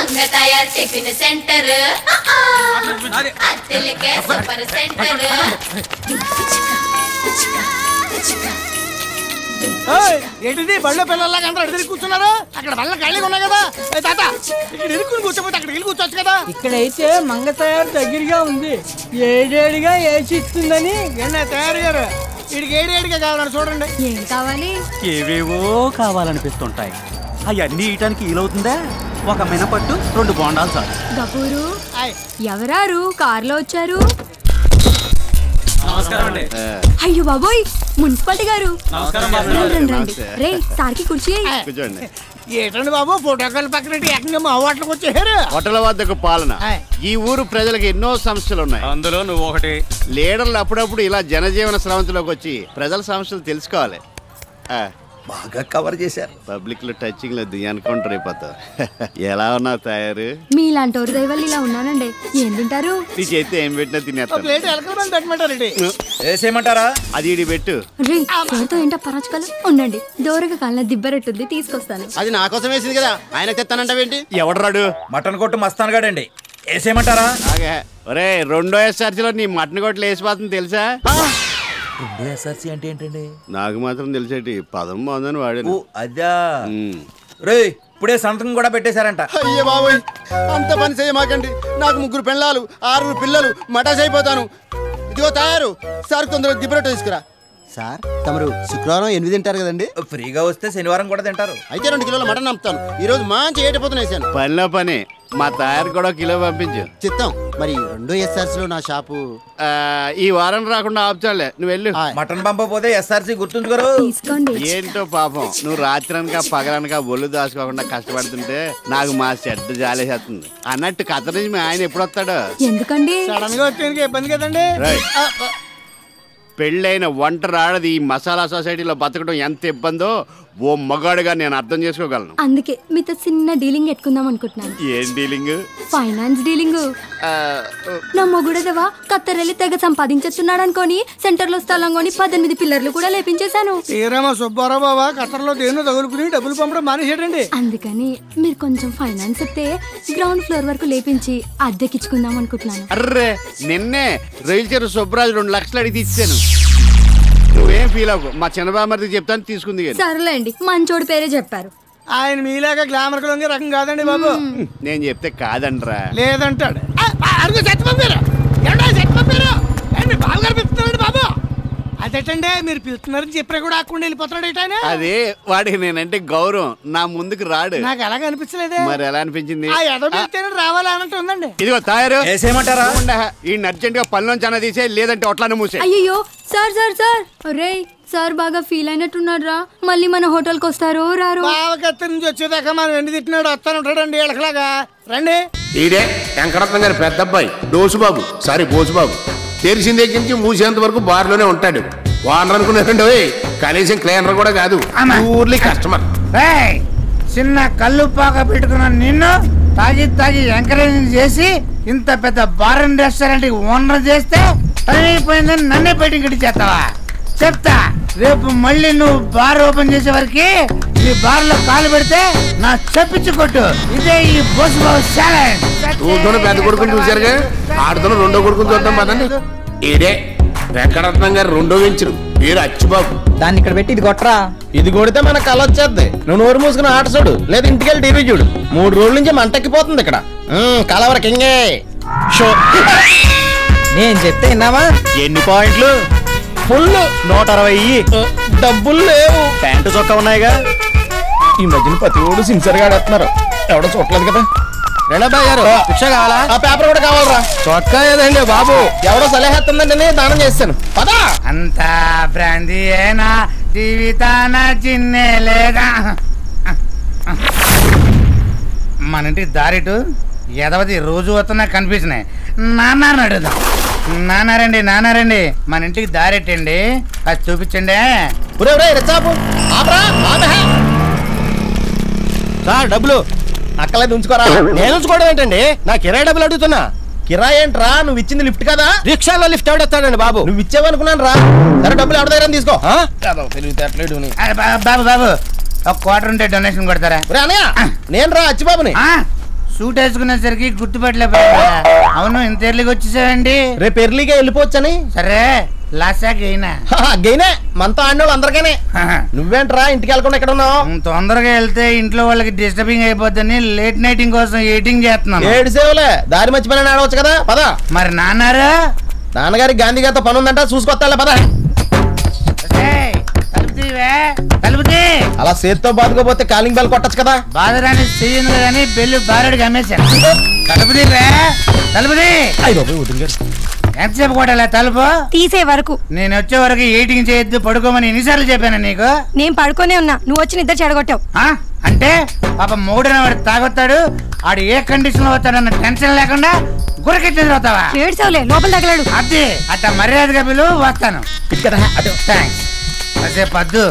Mangathayaru tiffin centre అత్తెలకే super centre. ఏంటిది బళ్ళో పిల్లల్లాగా అందరూ అడిగి కూర్చున్నారు? అక్కడ బళ్ళ ఖాళీగా ఉన్నాయి కదా. తాత ఇక్కడ ఇరుక్కుని కూర్చోపోతే అక్కడ వెళ్ళి కూర్చోవచ్చు కదా. ఇక్కడైతే మంగ తయారు దగ్గరగా ఉంది, ఏడేడిగా ఏసి ఇస్తుందని. తయారు గారు వీడికి ఏడేడిగా కావాలని చూడండి. ఏం కావాలి? ఏవేవో కావాలనిపిస్తుంటాయి. అవన్నీ ఇయటానికి వీలవుతుందా? ఒక మినపట్టు 2 బోండాలు చాలు. గపూరు ఎవరారు కారులో వచ్చారు? అయ్యో బాబోయ్, మున్సిపాలిటీ గారు. రే సార్కి కుర్చీ. ఏంటండి బాబు ఫోటోకాల్ పక్కన ఏకంగా మా హోటల్కి వచ్చేసారు. హోటల్ వద్దకు పాలన. ఈ ఊరు ప్రజలకు ఎన్నో సమస్యలు ఉన్నాయి, అందులో నువ్వు ఒకటి. లీడర్లు అప్పుడప్పుడు ఇలా జనజీవన స్రవంతిలోకి వచ్చి ప్రజల సమస్యలు తెలుసుకోవాలి. బాగా కవర్ చేశారు. పబ్లిక్ లో టచింగ్ లేదు, ఎన్కౌంటర్ అయిపోతావు. ఎలా ఉన్నావు తయారు? మీలాంటి వారి దయ వల్ల ఇలా ఉన్నానండి. ఏం తింటారు? నీ చేతి ఏం పెట్టినా తినేస్తాను. వేసేయమంటారా? అది ఇడి పెట్టు. రే సార్తో ఏంటో పరాచకాలు ఉండండి. దూరగా కాళ్ళ దిబ్బరెట్టుంది, తీసుకొస్తాను. అది నా కోసం వేసింది కదా, ఆయన తెస్తానంటావేంటి? ఎవడరాడు? మటన్ కొట్టు మస్తాన్ గాడండి. వేసేయమంటారా? ఒరే 2వ ఎస్ఆర్సీలో నీ మటన్ కొట్లు వేసిపోతుంది తెలుసా? 2వ ఎస్ఆర్సీ అంటే ఏంటండి? నాకు మాత్రం తెలిసేటి పదం బాగుందని వాడాను. అదా రే ఇప్పుడే సంతకం కూడా పెట్టేశారంట. అయ్యే బాబోయ్, అంత పని చేయమాకండి. నాకు 3 పెళ్ళాలు 6 పిల్లలు, మటాస్ అయిపోతాను. ఇదిగో తయారు సార్, కొందరు దిబ్బరొట్టు తీసుకురా. సార్ తమరు శుక్రవారం 8 తింటారు కదండి? ఫ్రీగా వస్తే శనివారం కూడా తింటారు. అయితే 2 కిలోల మటన్ అమ్ముతాను. ఈ రోజు మంచి ఏటపోతున్నా వేసాను. పనిలో పని మా తయారు కూడా కిలో పంపించు. చిత్తం. మరి 2వ ఎస్ఆర్సీ లో నా షాపు ఈ వారం రాకుండా ఆపుచాలే, నువ్వు వెళ్ళు. మటన్ పంపపోతే ఎస్ఆర్సీ గుర్తుంచుకోరు. ఏంటో పాపం, నువ్వు రాత్రనక పగలనక ఒళ్ళు దాచుకోకుండా కష్టపడుతుంటే నాకు మా చెడ్డ జాలేసేస్తుంది. అన్నట్టు కథ నుంచి మీ ఆయన ఎప్పుడు వస్తాడు? ఎందుకండి? సడన్ గా వచ్చేందుకు ఇబ్బంది కదండి. పెళ్ళైన ఒంటరి ఆడది ఈ మసాలా సొసైటీలో బతకడం ఎంత ఇబ్బందో ఓ మగాడుగా నేను అర్థం చేసుకోగలను. అందుకే మీతో చిన్న డీలింగ్ పెట్టుకుందాం అనుకుంటున్నాను. ఏం డీలింగ్? Finance dealing. నా మొగుడదవా కత్తరెల్లి తెగ సంపాదించేస్తున్నాడు అనుకోని సెంటర్ లో స్థలం కొని 18 పిల్లర్లు కూడా లేపించేశాను. శ్రీరామ సుబ్బారావు బాబా ఖతర్లో దేన్నో తగులుకుని డబ్బులు పంపడం మానేసాడండి. అందుకని మీరు కొంచెం ఫైనాన్స్ ఇస్తే గ్రౌండ్ ఫ్లోర్ వరకు లేపించి అద్దెకిచ్చుకుందాం అనుకుంటున్నాను. అర్రే నిన్నే రైలు చేరు సుబ్బరాజు 2 లక్షలు అడిగి ఇచ్చాను. నువ్వేం ఫీల్ అవ్వకు, మా చిన్నబామర్ది చెప్తాను తీసుకుంది. సర్లేండి, మంచోడి పేరే చెప్పారు. ఆయన మీలాగా గ్లామర్ లొంగే రకం కాదండి బాబు. నేను చెప్తే కాదంటరా? లేదంటాడు. బాబు అదేటండి మీరు పిలుస్తున్నారని చెప్పినా కూడా ఆకుండా వెళ్ళిపోతున్నాడు ఏంటైనా? అదే వాడికి నేనంటే గౌరవం, నా ముందుకు రాడు. నాకు ఎలాగ అనిపించలేదే. మరి ఎలా అనిపించింది? రావాలా అన్నట్టు ఉందండి. ఇదిగో తయారు వేసేయమంటారా? ఈ అర్జెంట్ గా పనిలోంచి అన్న తీసే, లేదంటే ఒట్లానే మూసే. అయ్యో సార్ సార్ సార్ రే సార్ బాగా ఫీల్ అయినట్టున్నాడు రా. మళ్ళీ మన హోటల్కి వస్తారో రారో? బావకత్త నుంచి వచ్చేదాకా మనం ఎండి తిట్టినాడు వస్తాను ఉంటాడండి వీళ్ళకిలాగా. రండి. ఈడే వెంకటరత్నం గారి పెద్ద అబ్బాయి డోసుబాబు, సారీ బోసుబాబు. తెరిసిన దగ్గర నుంచి మూసేంత వరకు బార్లోనే ఉంటాడు. వానర్ అనుకున్నారండి, కనీసం క్లీనర్ కూడా కాదు, ఊర్లీ కస్టమర్. చిన్న కళ్ళు పాక పెట్టుకున్న నిన్ను తాగి తాగి ఎంకరేజ్ చేసి ఇంత పెద్ద బార్ అండ్ రెస్టారెంట్ ఓనర్ చేస్తే అయిపోయిందని నన్నే బయటికి చేస్తావా? చెప్తా, రేపు మళ్ళీ నువ్వు బార్ ఓపెన్ చేసే వరకు ఈ బార్ లో కాలు పెడితే నా చెప్పించి కొట్టు. ఇదే ఈ బోసు బాబు ఛాలెంజ్. చూద్దాం పెద్ద కొడుకుని చూసారుగా, ఆడుతున్న 2వ కొడుకుని చూద్దాం పదండి. ఈడే వెంకటరత్నం గారు 2వ వెంచరు, పేరు అచ్చిబాబు. దాన్ని ఇక్కడ పెట్టి ఇది కొట్టరా. ఇది కొడితే మన కళ వచ్చేద్ది. నువ్వు నోరు మూసుకుని ఆట చూడు, లేదా ఇంటికి వెళ్ళి టీవీ చూడు. 3 రోజుల నుంచి మంటెక్కిపోతుంది ఇక్కడ. కలవరకి ఇంగే షో. నేను చెప్తే విన్నావా? ఎన్ని పాయింట్లు? ఫుల్ 160. డబ్బులు లేవు. ప్యాంటు చొక్కా ఉన్నాయిగా. ఈ మధ్యన ప్రతి ఓడు సిన్సియర్ గా ఆడుతున్నారు, ఎవడో చూడలేదు కదా. రెండబ్బాయి గారు రిక్షా కావాలా? ఆ పేపర్ కూడా కావాలరా. చొక్కా ఏదండి బాబు, ఎవడో సలహేస్తుందండి, దానం చేస్తాను పదా. అంతా బ్రాందీ ఏనా జీవితాన చిన్నే లేదా? మన ఇంటికి దారిటు ఎదవది రోజు వస్తున్నా కనిపిస్తున్నాయి. నాన్న అడుగుదాం. నాన్నారండి మన ఇంటికి దారెట్టండి, అది చూపించండి. సార్ డబ్బులు అక్కలే ఉంచుకోరా. నేను ఉంచుకోవడం ఏంటండి, నా కిరాయి డబ్బులు అడుగుతున్నా. కిరాయి ఏంట్రా, నువ్వు ఇచ్చింది లిఫ్ట్ కదా? రిక్షాలో లిఫ్ట్ ఎవడెత్తాడండి బాబు? నువ్వు ఇచ్చేవనుకున్నాను రా. సరే డబ్బులు ఎవరి దగ్గర తీసుకో. బాబు బాబు ఒక 1/4 ఉంటే డొనేషన్ కొడతారా? అన్నయ్య నేను రా అచ్చిబాబుని. సూట్ వేసుకునేసరికి గుర్తుపట్టలేకపోయా. అవును ఇంత ఎర్లీకి వచ్చేసావండి? రేపు ఎర్లీగా వెళ్ళిపోవచ్చని. సరే లాసా గెయినా? గెయినే మనతో ఆడినోళ్ళు అందరికీనే. నువ్వేంట్రా ఇంటికి వెళ్ళకుండా ఎక్కడ ఉన్నావు? తొందరగా వెళ్తే ఇంట్లో వాళ్ళకి డిస్టర్బింగ్ అయిపోద్దని లేట్ నైటింగ్ కోసం ఎయిటింగ్ చేస్తున్నాను. 7 సేవలే దారి మర్చిపోయినా ఆడవచ్చు కదా, పద. మరి నాన్నారా? నాన్నగారికి గాంధీ గారితో పని ఉందంట, చూసుకొత్తాలే, పద. అలా చేతితో బాదుకోపోతే కాలింగ్ బెల్ కొట్టచ్చు కదా. బాధరాని చెయ్యను కానీ బెల్లు బారెడికి అమ్మేశాను. తలుపుది ఎంతసేపు కొట్టాలా తలుపు? తీసే వరకు. నేను వచ్చే వరకు ఎయిటింగ్ చేయొద్దు, పడుకోమని ఎన్నిసార్లు చెప్పాను నీకు? నేను పడుకోనే ఉన్నా, నువ్వు వచ్చి నిద్ర చెడగొట్టావు. అంటే పాప మూడన వాడు తాగొత్తాడు, ఆడు ఏ కండిషన్ లో వస్తాడన్న టెన్షన్ లేకుండా గురకెట్టి ఎదురవుతావా? ఏడ్చావులే, లోపల తగలాడు. అది అట్ట మర్యాదగా పిలు, వస్తాను. థ్యాంక్స్. అదే పద్దు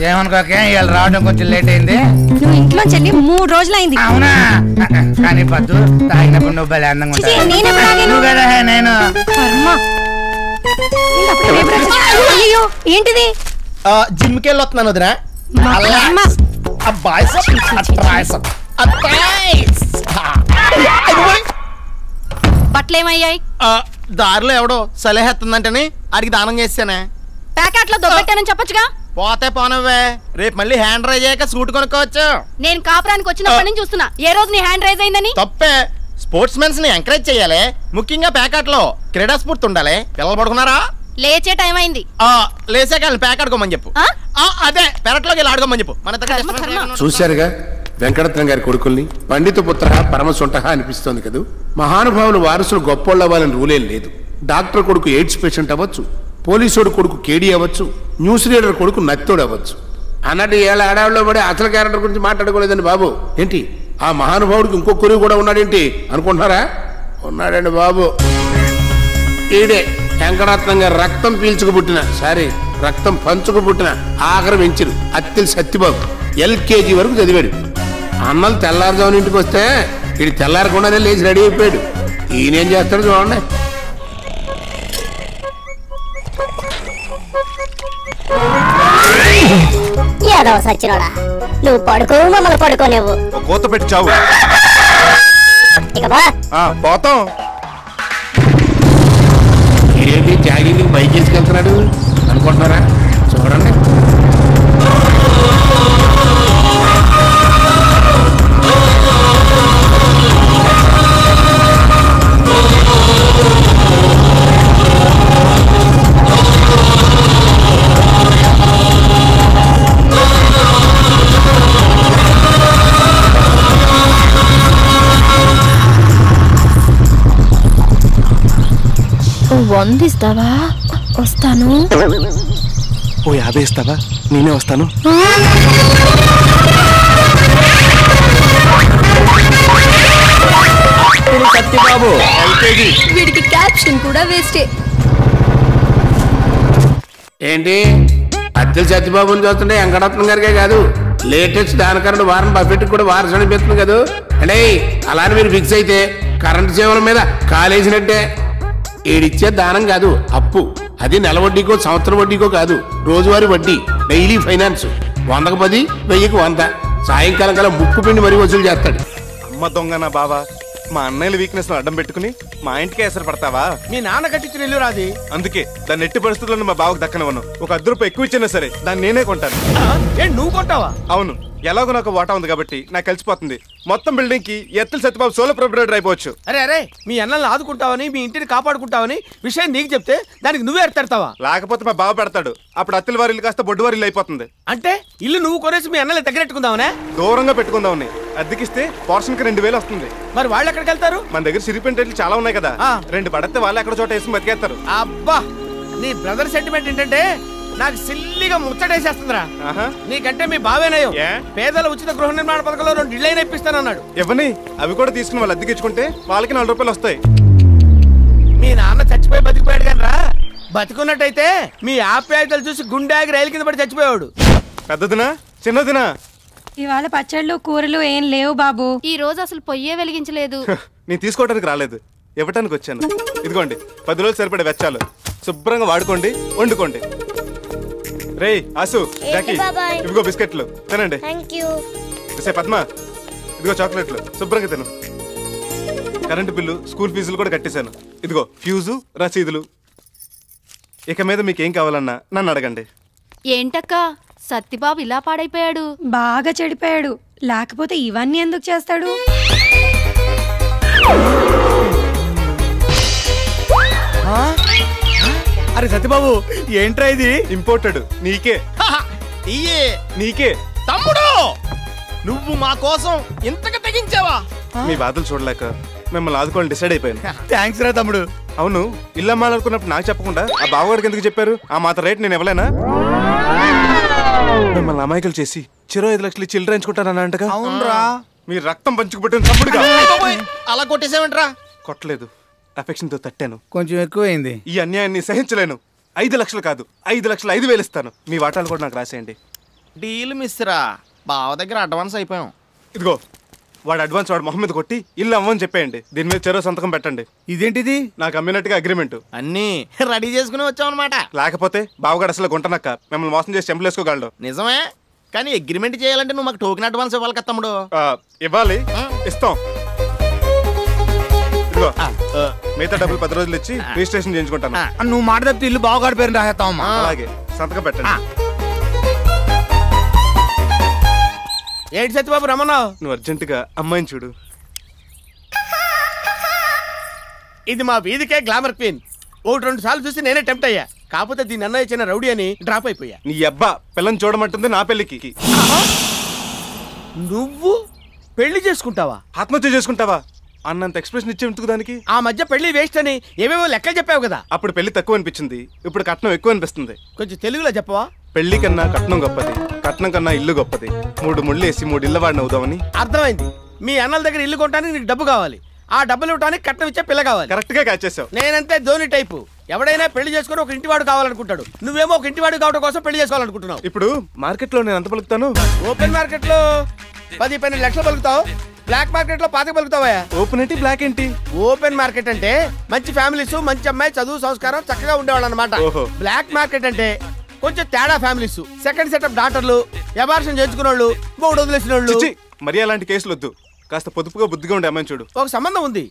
ఏమనుకోకే, ఇవాళ రావడం కొంచెం లేట్ అయింది. నువ్వు ఇంట్లో చెల్లి 3 రోజులైంది. అవునా? కానీ పద్దు తాగినప్పుడు నువ్వు భలే అందంగా ఉంటావు కదా. నేను అయ్యో ఏంటిది? జిమ్కి వెళ్ళి వస్తున్నాను వదినా. బట్టలేమయ్యాయి? దారిలో ఎవడో సలహెత్తుందంటని అడిగి దానం చేశానే. ప్యాకెట్లో దొబ్బెట్టానని చెప్పొచ్చుగా. పోతే పోనవ్వే, రేపు మళ్ళీ హ్యాండ్ రైజ్ అయ్యాక సూట్ కొనుక్కోవచ్చు. నేను కాపురానికి వచ్చినప్పటి నుంచి చూస్తున్నా, ఏ రోజు నీ హ్యాండ్ రైజ్ అయిందని. తప్పే. స్పోర్ట్స్ మెన్స్ ని ఎంకరేజ్ చేయాలి, ముఖ్యంగా ప్యాకెట్ లో క్రీడా స్ఫూర్తి ఉండాలి. పిల్లలు పడుకున్నారా? లేచే టైం అయింది. లేచాక ప్యాక్ ఆడుకోమని చెప్పు. అదే పెరట్లోకి వెళ్ళి ఆడుకోమని చెప్పు. మన చూశారుగా వెంకటరత్నం గారి కొడుకుల్ని. పండిత పుత్ర పరమ సొంట అనిపిస్తోంది కదా. మహానుభావులు వారసులు గొప్పోళ్ళు అవ్వాలని రూలేం లేదు. డాక్టర్ కొడుకు ఎయిడ్స్ పేషెంట్ అవ్వచ్చు, పోలీసోడు కొడుకు కేడీ అవ్వచ్చు, న్యూస్ రీడర్ కొడుకు నత్తోడు అవ్వచ్చు. అన్నట్టు ఏళ్ళ ఆడవాళ్ళు పడి అసలు క్యారెక్టర్ గురించి మాట్లాడుకోలేదండి బాబు. ఏంటి ఆ మహానుభావుడికి ఇంకో కొడుకు కూడా ఉన్నాడేంటి అనుకుంటున్నారా? ఉన్నాడండి బాబు. ఈడే వెంకటరత్నం గారు రక్తం పీల్చుకు పుట్టిన రక్తం పంచుకు పుట్టిన ఆఖరి వెంచరు అత్తిలి సత్యబాబు. LKG వరకు చదివాడు. అన్నలు తెల్లారుజామున ఇంటికి వస్తే ఇది తెల్లారకుండానే లేచి రెడీ అయిపోయాడు. ఈయనేం చేస్తాడు చూడండి. ఏదో సచ్చినోడా, నువ్వు పడుకో, మమ్మల్ని పడుకోలేవు. కోత పెట్టి చావు. పోతాం. ఏంటి జాగింగ్ బైక్ తీసుకెళ్తున్నాడు అనుకుంటున్నారా? చూడండి. వందిస్తావా? వస్తాను. ఓ 50 ఇస్తావా? నేనే వస్తాను. సత్యబాబు వీడికి క్యాప్షన్ కూడా వేస్టే. ఏంటి అత్తిలి సత్యబాబుని చూస్తుంటే వెంకటరత్నం గారికే కాదు, లేటెస్ట్ దానకరుడు వారన్ బఫెట్ కూడా వారసు అనిపిస్తుంది కదా. అంటే అలానే మీరు ఫిక్స్ అయితే కరెంటు సేవల మీద కాలేసినట్టే. ఏడిచ్చే దానం కాదు, అప్పు. అది నెల వడ్డీకో సంవత్సరం వడ్డీకో కాదు, రోజువారీ వడ్డీ, డైలీ ఫైనాన్స్. 100కు 10, 1000కు 100. సాయంకాలం కల్లా ముక్కు పిండి మరీ వసూలు చేస్తాడు. అమ్మ దొంగ నా బావా, మా అన్నయ్యల వీక్నెస్ అడ్డం పెట్టుకుని మా ఇంటికే ఎసరు పడతావా? మీ నాన్న కట్టించిన ఇల్లు రాది. అందుకే దాన్ని ఎట్టి పరిస్థితుల్లో మా బావకు దక్కనివ్వను. ఒక 10 రూపాయలు ఎక్కువ ఇచ్చినా సరే దాన్ని నేనే కొంటాను. నువ్వు కొంటావా? అవును, ఎలాగో నాకు వాటా ఉంది కాబట్టి నాకు కలిసిపోతుంది. మొత్తం బిల్డింగ్ కి ఎత్తుల సత్యబాబు సోలో ప్రొపరేటర్ అయిపోవచ్చు. అరే మీ అన్నల్ని ఆదుకుంటావని, మీ ఇంటిని కాపాడుకుంటావని విషయం నీకు చెప్తే దానికి నువ్వే ఎడతావా? లేకపోతే మా బావ పెడతాడు. అప్పుడు అత్తిల వారి ఇల్లు కాస్త బొడ్డు వారి ఇల్లు అయిపోతుంది. అంటే ఇల్లు నువ్వు కొనేసి మీ అన్నల్ని దగ్గరెట్టుకుందావనే? దూరంగా పెట్టుకుందామని. అద్దెకిస్తే పోర్షన్ కి 2000 వస్తుంది. మరి వాళ్ళు ఎక్కడికి వెళ్తారు? మన దగ్గర సిరిపెంటేట్లు చాలా ఉన్నాయి కదా, 2 పడితే వాళ్ళు ఎక్కడ చోట వేసి బతికేస్తారు. అబ్బా, నీ బ్రదర్ సెంటిమెంట్ ఏంటంటే నాకు సిల్లిగా ముచ్చటేసేస్తుందిరా. నీకంటే మీ బావేనయ్యో పేదల ఉచిత గృహ నిర్మాణ పథకంలో 2 ఇళ్ళైనా ఇప్పిస్తానన్నాడు. ఇవ్వని అవి కూడా తీసుకుని వాళ్ళు అద్దెకించుకుంటే వాళ్ళకి 4 రూపాయలు వస్తాయి. మీ నాన్న చచ్చిపోయి బతికిపోయాడు కానీ రా, బతికున్నట్టయితే మీ ఆప్యాయతలు చూసి గుండెకి రైలు కింద పడి చచ్చిపోయాడు. పెద్దదినా చిన్నదినా? ఇవాళ పచ్చళ్ళు కూరలు ఏం లేవు బాబు. ఈ రోజు అసలు పొయ్యే వెలిగించలేదు. నేను తీసుకోవడానికి రాలేదు, ఇవ్వటానికి వచ్చాను. ఇదిగోండి 10 రోజులు సరిపడే వెచ్చాలు. శుభ్రంగా వాడుకోండి, వండుకోండి. రే ఆసు, జాకీ, ఇదిగో బిస్కెట్లు తినండి. పద్మ, ఇదిగో చాక్లెట్లు, శుభ్రంగా తిను. కరెంటు బిల్లు, స్కూల్ ఫీజులు కూడా కట్టేశాను. ఇదిగో ఫ్యూజు, రసీదులు. ఇక మీద మీకేం కావాలన్నా నన్ను అడగండి. ఏంటక్క సత్తిబాబు ఇలా పాడైపోయాడు? బాగా చెడిపోయాడు. లేకపోతే ఇవన్నీ ఎందుకు చేస్తాడు? అరే సత్యబాబు, ఏంట్రా ఇది? ఇంపోర్టెడ్. నీకే నీకే తమ్ముడు, నువ్వు మా కోసం ఇంతగా తెగించావా? మీ బాధలు చూడలేక మిమ్మల్ని ఆదుకోవాలని డిసైడ్ అయిపోయాను. థ్యాంక్స్ రా తమ్ముడు. అవును, ఇల్లు అమ్మాలనుకున్నప్పుడు నాకు చెప్పకుండా ఆ బావగారికి ఎందుకు చెప్పారు? ఆ మాత్రం రేట్ నేను ఇవ్వలేనా? మిమ్మల్ని అమాయకులు చేసి 5 లక్షలు ఇచ్చి ఇల్లు రాయించుకుంటానంటగా. అవునరా, మీరు రక్తం పంచుకుపెట్టిన తమ్ముడుగా. అలా కొట్టేసావేంట్రా? కొట్టలేదు, అఫెక్షన్ తో తట్టాను. కొంచెం ఎక్కువైంది. ఈ అన్యాయాన్ని సహించలేను. 5 లక్షలు కాదు, 5,05,000 ఇస్తాను. మీ వాటాలు కూడా నాకు రాసేయండి. డీల్ మిస్రా, బావ దగ్గర అడ్వాన్స్ అయిపోయాం. ఇదిగో వాడు అడ్వాన్స్ వాడు మొహం మీద కొట్టి ఇల్లు అవ్వని చెప్పేయండి. దీని మీద చెరో సంతకం పెట్టండి. ఇదేంటిది? నాకు అమ్మినట్టుగా అగ్రిమెంట్ అన్నీ రెడీ చేసుకుని వచ్చాం అనమాట. లేకపోతే బావగాడు అసలు గుంటనక్క మిమ్మల్ని మోసం చేసి చెంపలేసుకోగలడు. నిజమే, కానీ అగ్రిమెంట్ చేయాలంటే నువ్వు మాకు టోకెన్ అడ్వాన్స్ ఇవ్వాలి కదా తమ్ముడు. ఇవ్వాలి, ఇస్తాం. ఇదిగో మిగతా డబ్బులు 10 రోజులు ఇచ్చి రిజిస్ట్రేషన్ చేయించుకుంటాను. నువ్వు మాట తప్పితే ఇల్లు బావగాడి పేరు రాసేస్తావమ్మా. అలాగే, సంతకం పెట్టండి. ఏంటి సత్యబాబు రమ్మన్నావు? నువ్వు అర్జెంటుగా అమ్మాయిని చూడు. ఇది మా వీధికే గ్లామర్ క్వీన్. 1-2 సార్లు చూసి నేనే టెంప్ట్ అయ్యా. కాకపోతే దీని అన్నయ్య ఇచ్చిన రౌడీ అని డ్రాప్ అయిపోయా. నీ అబ్బా పిల్లని చూడమంటుంది నా పెళ్లికి. నువ్వు పెళ్లి చేసుకుంటావా? ఆత్మహత్య చేసుకుంటావా అన్నంత ఎక్స్ప్రెషన్ ఇచ్చే ఎందుకు దానికి? ఆ మధ్య పెళ్లి వేస్ట్ అని ఏవేవో లెక్కలు చెప్పావు కదా. అప్పుడు పెళ్లి తక్కువ అనిపించింది, ఇప్పుడు కట్నం ఎక్కువ అనిపిస్తుంది. కొంచెం తెలుగులో చెప్పవా? పెళ్లి కన్నా కట్నం గొప్పది, కట్నం కన్నా ఇల్లు గొప్పది. 3 ముళ్ళు వేసి 3 ఇళ్ళ వాడిని అవుదామని. అర్థమైంది. మీ అన్నల దగ్గర ఇల్లు కొనడానికి నీకు డబ్బు కావాలి, ఆ డబ్బులు ఇవ్వడానికి కట్నం ఇచ్చే పిల్ల కావాలి. కరెక్ట్ గా క్యాచ్ చేసావు. నేనంతే ధోని టైపు. ఎవడైనా పెళ్లి చేసుకుని ఒక ఇంటివాడు కావాలనుకుంటాడు. నువ్వేమో ఒక ఇంటివాడు కావడం కోసం పెళ్లి చేసుకోవాలనుకుంటున్నావు. ఇప్పుడు మార్కెట్ లో నేను ఎంత పలుకుతాను? ఓపెన్ మార్కెట్ లో 10-12 లక్షలు పలుకుతావు. బ్లాక్ మార్కెట్ లో 25 పలుకుతావా? ఓపెన్ ఏంటి, బ్లాక్ ఏంటి? ఓపెన్ మార్కెట్ అంటే మంచి ఫ్యామిలీస్, మంచి అమ్మాయి, చదువు సంస్కారం చక్కగా ఉండేవాళ్ళు అనమాట. బ్లాక్ మార్కెట్ అంటే కొంచెం తేడా ఫ్యామిలీస్, సెకండ్ సెటప్ డాక్టర్లు, అబార్షన్ చేసుకున్న వాళ్ళు, మూడు వదిలేసిన వాళ్ళు. మరి అలాంటి కేసులు వద్దు. కాస్త పొదుపుగా బుద్ధిగా ఉండే అమ్మాయిని చూడు. ఒక సంబంధం ఉంది,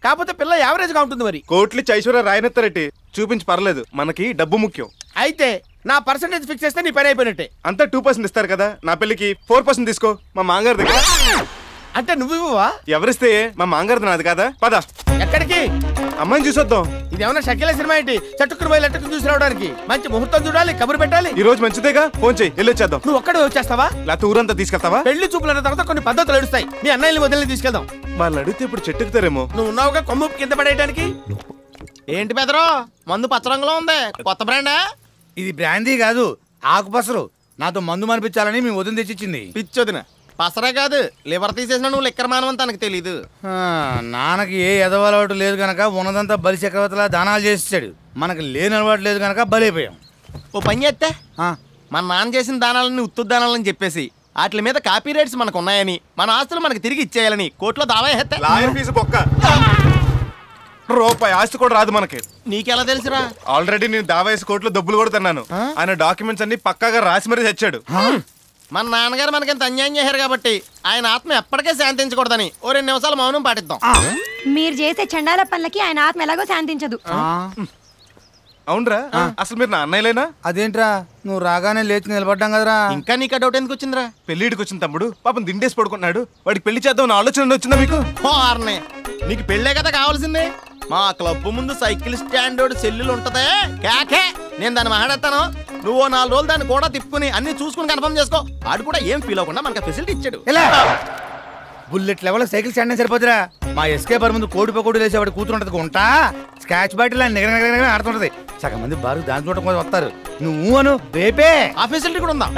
కాకపోతే పిల్ల యావరేజ్ గా ఉంటుంది. మరి కోట్లు ఐశ్వర్య రాయనెత్తారెడ్డి చూపించి పర్లేదు, మనకి డబ్బు ముఖ్యం. అయితే నా పర్సెంటేజ్ ఫిక్స్ చేస్తే నీ పని అయిపోయినట్టే. అంతా 2% ఇస్తారు కదా, నా పెళ్లికి 4% తీసుకో మా మాంగారు దగ్గర. అంటే నువ్వు ఇవ్వవా? ఎవరిస్తే మా మాంగారు నాది కదా. పద. ఎక్కడికి? అమ్మాయిని చూసొద్దాం. ఇది ఏమన్నా షకీల సినిమా ఏంటి? చట్టుకుని పోయి లట్టుకుని చూసి రావడానికి. మంచి ముహూర్తం చూడాలి, కబురు పెట్టాలి. ఈ రోజు మంచిదేగా, ఫోన్ చేయి, వెళ్ళొచ్చేద్దాం. నువ్వు ఒక్కడే వచ్చేస్తావా? లేకపోతే ఊరంతా తీసుకెళ్తావా? పెళ్లి చూపులన్న తర్వాత కొన్ని పద్ధతులు ఎడుస్తాయి. మీ అన్నయ్యని వదిలి తీసుకెళ్దాం. వాళ్ళు అడిగితే ఇప్పుడు చెట్టుకుతారేమో. నువ్వు ఉన్నావుగా కొమ్ము కింద పడేయడానికి. ఏంటి పెదరో మందు పచ్చ రంగులో ఉంది, కొత్త బ్రాండా? ఇది బ్రాందీ కాదు, ఆకుపసరు. నాతో మందు మనిపించాలని మీ వదిన తెచ్చిచ్చింది. పిచ్చొదిన పసరే కాదు, లివర్ తీసేసిన నువ్వు లెక్కర మానవని తనకు తెలీదు. నాన్నకి ఏ ఎదవలవాటు లేదు గనక ఉన్నదంతా బలి చక్రవర్తిలా దానాలు చేసాడు. మనకి లేని అలవాటు లేదు గనక బలైపోయాం. ఓ పని చేస్తే మన నాన్న చేసిన దానాలని ఉత్తు దానాలని చెప్పేసి వాటి మీద కాపీ రైట్స్ మనకు ఉన్నాయని, మన ఆస్తులు మనకు తిరిగి ఇచ్చేయాలని కోర్టులో దావా చేస్తే లాయర్ ఫీజు బొక్క. రూపాయి ఆస్తి కూడా రాదు మనకి. నీకెలా తెలుసురా? ఆల్రెడీ నేను దావా వేసి కోర్టులో డబ్బులు కూడా తిన్నాను. ఆయన డాక్యుమెంట్స్ అన్ని పక్కాగా రాసి మరీ తెచ్చాడు. మన నాన్నగారు మనకింత అన్యాయం చేశారు కాబట్టి ఆయన ఆత్మ ఎప్పటికే శాంతించకూడదని ఓ 2 నిమిషాలు మౌనం పాటిద్దాం. మీరు చేసే చండాల పనులకి ఆయన ఆత్మ ఎలాగో శాంతించదు. అవునరా, అసలు మీరు నా అన్నయ్యలేనా? అదేంట్రా, నువ్వు రాగానే లేచి నిలబడ్డాం కదరా. ఇంకా నీకు డౌట్ ఎందుకు వచ్చిందిరా? పెళ్లిడికి వచ్చిన తమ్ముడు పాపం దిండేసి పడుకున్నాడు. వాడికి పెళ్లి చేద్దాం ఆలోచన వచ్చిందా మీకు? నీకు పెళ్ళే కదా కావాల్సిందే. మా క్లబ్ ముందు సైకిల్ స్టాండ్ సెల్లులు ఉంటదే కాకే, నేను దాన్ని మాట్లాడతాను. నువ్వు 4 రోజులు దాన్ని కూడా తిప్పుకుని అన్ని చూసుకుని కన్ఫర్మ్ చేసుకో. ఆడు కూడా ఏం ఫీల్ అవ్వకుండా మనకు ఫెసిలిటీ ఇచ్చాడు. బుల్లెట్ లెవెల్ సైకిల్ స్టాండ్ సరిపోతురా. మా ఎస్కేపర్ ముందు కోడి పకోడి లేసేవాడు కూతురుంటది ఉంటా, స్కాచ్ బాటిల్ నిగర ఆడుతుంటది. సగం మంది బారు దాని చూడటం కోసం వస్తారు. నువ్వు అను రేపే ఆ ఫెసిలిటీ కూడా ఉందా?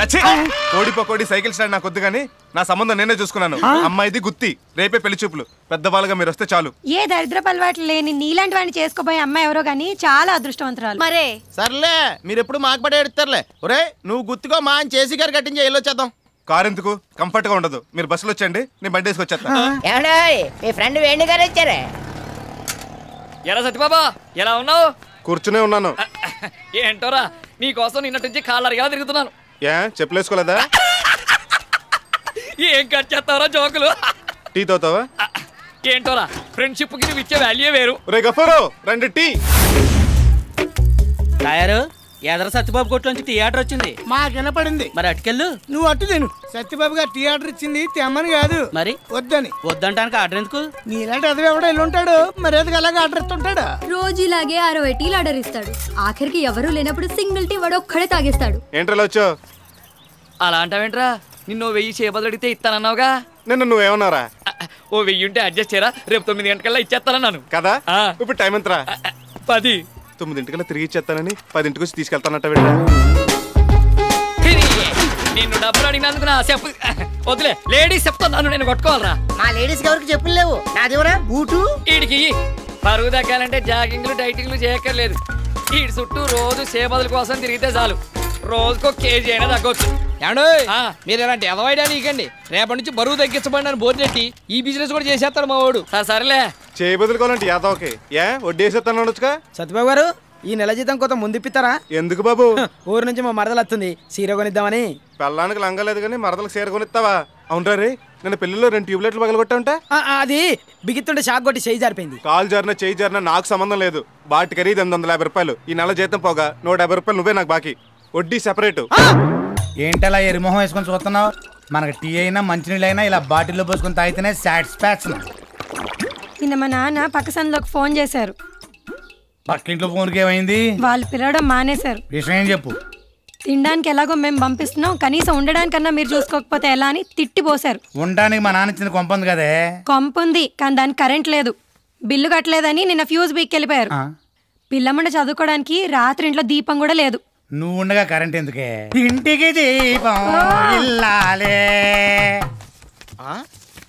కోడి పకోడి సైకిల్ స్టాండ్ నాకు వద్దు కానీ నా సంబంధం నేనే చూసుకున్నాను. అమ్మాయిది గుత్తి, రేపే పెళ్లి చూపులు. పెద్దవాళ్ళగా మీరు వస్తే చాలు. ఏ దరిద్రపు అలవాట్లు లేని నీలాంటి వాడిని చేసుకోబోయే అమ్మాయి ఎవరో గానీ చాలా అదృష్టవంతురాలు. మరే సర్లే, మీరు ఎప్పుడు మాకు పడే ఎడతారులే. ఒరే నువ్వు గుర్తుకో మా అని చేసి గారు కట్టించి వెళ్ళొచ్చేద్దాం. కారు ఎందుకు, కంఫర్ట్ గా ఉండదు. మీరు బస్సులో వచ్చండి, నేను బండి వేసుకొచ్చేస్తా. మీ ఫ్రెండ్ వేణు గారు వచ్చారే. ఎలా సత్యబాబా ఎలా ఉన్నావు? కూర్చునే ఉన్నాను. ఏంటోరా నీకోసం నిన్నటి నుంచి కాళ్ళరిగా తిరుగుతున్నాను. ఏ చెప్పులేసుకోలేదా? ఏం కట్ చేస్తావరా జోకులు? టీ తాగుతావా? ఏంటోరా ఫ్రెండ్షిప్ కి నువ్వు ఇచ్చే వాల్యూ వేరు. రే గఫరు రెండు టీ. తయారు ఎదర సత్యబాబు కొట్లోంచి థియేటర్ వచ్చింది. మాకు వినపడింది. మరి అటుకెళ్ళు. నువ్వు అట్టు తిను. సత్యబాబు గారు థియేటర్ ఇచ్చింది తెమ్మని కాదు, మరి వద్దని. వద్దంటానికి ఆర్డర్ ఎందుకు? నీలాంటి అదవి ఎవడో వెళ్ళి ఉంటాడు, మరి ఎందుకు అలాగే ఆర్డర్ ఇస్తుంటాడు? రోజు ఇలాగే 60 టీలు ఆర్డర్ ఇస్తాడు. ఆఖరికి ఎవరూ లేనప్పుడు సింగిల్ టీ వాడు ఒక్కడే తాగేస్తాడు. ఏంట్రా వచ్చావు? అలా అంటావేంట్రా? నిన్ను 1000 చేపలు అడిగితే ఇస్తానన్నావుగా. నిన్న నువ్వేమన్నారా? ఓ 1000 ఉంటే అడ్జస్ట్ చేయరా, రేపు 9 గంటకల్లా ఇచ్చేస్తానన్నాను కదా. ఇప్పుడు టైం ఎంతరా? 10. 9 గంటకల్లా తిరిగి ఇచ్చేస్తానని 10 గంటలకు వచ్చి తీసుకెళ్తానట్ట. నిన్ను డబ్బులు అడిగినందుకు నా చెప్పు వదిలే. లేడీస్ చెప్తాను నేను కొట్టుకోవాలరా. మా లేడీస్ ఎవరికి చెప్పులు లేవు, నాదేవరా బూటు. వీడికి పరుగు దక్కాలంటే జాగింగ్లు డైటింగ్లు చేయక్కర్లేదు. వీడి చుట్టూ రోజు చేపల కోసం తిరిగితే చాలు, రోజుకో కేజీ అయినా తగ్గొచ్చు. మీరు ఇలాంటి ఎదవైడా నీకండి. రేపటి నుంచి బరువు తగ్గించబడి అని బోర్డులెట్టి ఈ బిజినెస్ కూడా చేసేస్తాడు మా వాడు. సరేలే చేయి బదులుకోవాలంటే యాదవకి వడ్డీ వేసేస్తాను. సత్యబాబు గారు ఈ నెల జీతం కొంత ముందు ఇప్పిస్తారా? ఎందుకు బాబు? ఊరు నుంచి మా మరదలు వస్తుంది, సీర కొనిద్దామని. పెళ్ళానికి లంగలేదు కానీ మరదలకు సీర కొనిస్తావా? అవునరా రే, నేను పెళ్లిలో 2 ట్యూబ్లైట్లు పగలగొట్టా ఉంటా. అది బిగిస్తుంటే షాక్ కొట్టి చేయి జారిపోయింది. కాలు జారినా చేయి జారినా నాకు సంబంధం లేదు. వాటి ఖరీదు 850 రూపాయలు. ఈ నెల జీతం పోగా 150 రూపాయలు నువ్వే నాకు బాకీ. వడ్డీ సెపరేట్. ఏంటలా ఎరిమొహం వేసుకొని చూస్తున్నావు? మనకి టీ అయినా మంచినీళ్ళు అయినా ఇలా బాటిల్లో పోసుకొని తాగితేనే సాటిస్ఫాక్షన్. నిన్న మా నాన్న పక్క సందులోకి ఫోన్ చేశారు. పక్కింట్లో ఫోన్కి ఏమైంది? వాళ్ళు పిలవడం మానేశారు. విషయం ఏం చెప్పు. తినడానికి ఎలాగో మేము పంపిస్తున్నాం, కనీసం ఉండడానికన్నా మీరు చూసుకోకపోతే ఎలా అని తిట్టిపోశారు. ఉండడానికి మా నాన్న ఇచ్చిన కొంప ఉంది కదే. కొంపుంది కానీ దానికి కరెంట్ లేదు. బిల్లు కట్టలేదని నిన్న ఫ్యూజ్ బీక్ వెళ్ళిపోయారు. పిల్లమ్మండ చదువుకోవడానికి రాత్రి ఇంట్లో దీపం కూడా లేదు. నువ్వు ఉండగా కరెంట్ ఎందుకే? ఇంటికి దీపం ఇల్లాలే.